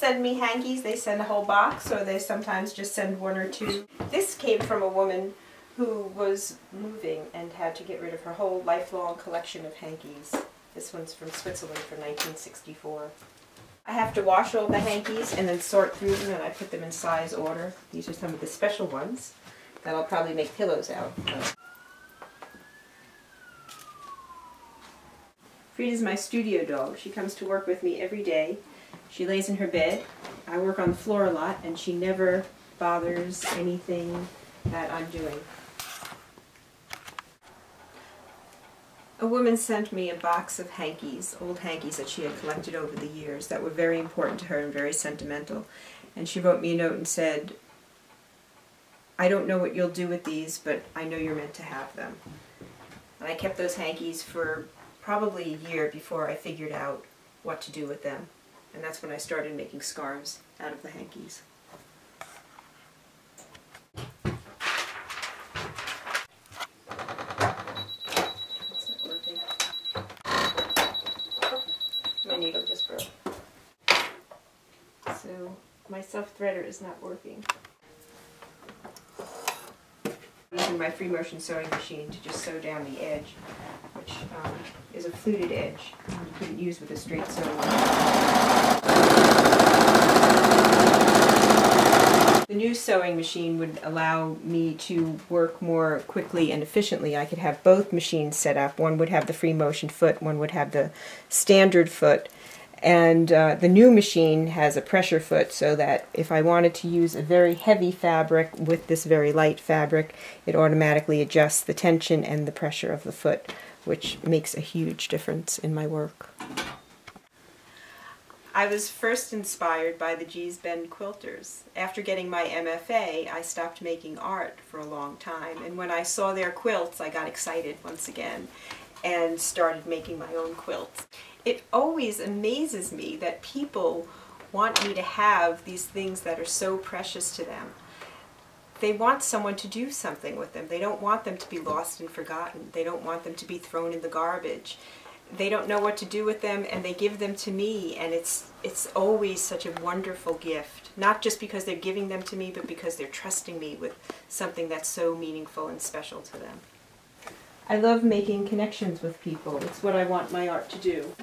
send me hankies, they send a whole box, or they sometimes just send one or two. This came from a woman who was moving and had to get rid of her whole lifelong collection of hankies. This one's from Switzerland from 1964. I have to wash all the hankies and then sort through them, and I put them in size order. These are some of the special ones that I'll probably make pillows out of. Frida's my studio dog. She comes to work with me every day. She lays in her bed. I work on the floor a lot, and she never bothers anything that I'm doing. A woman sent me a box of hankies, old hankies that she had collected over the years that were very important to her and very sentimental. And she wrote me a note and said, "I don't know what you'll do with these, but I know you're meant to have them." And I kept those hankies for probably a year before I figured out what to do with them. And that's when I started making scarves out of the hankies. Needle just broke. So my self-threader is not working. I'm using my free motion sewing machine to just sew down the edge, which is a fluted edge. You couldn't use with a straight sewing machine. The new sewing machine would allow me to work more quickly and efficiently. I could have both machines set up. One would have the free motion foot, one would have the standard foot. And the new machine has a pressure foot, so that if I wanted to use a very heavy fabric with this very light fabric, it automatically adjusts the tension and the pressure of the foot, which makes a huge difference in my work. I was first inspired by the Gee's Bend quilters. After getting my MFA, I stopped making art for a long time, and when I saw their quilts, I got excited once again and started making my own quilts. It always amazes me that people want me to have these things that are so precious to them. They want someone to do something with them. They don't want them to be lost and forgotten. They don't want them to be thrown in the garbage. They don't know what to do with them, and they give them to me, and it's always such a wonderful gift. Not just because they're giving them to me, but because they're trusting me with something that's so meaningful and special to them. I love making connections with people. It's what I want my art to do.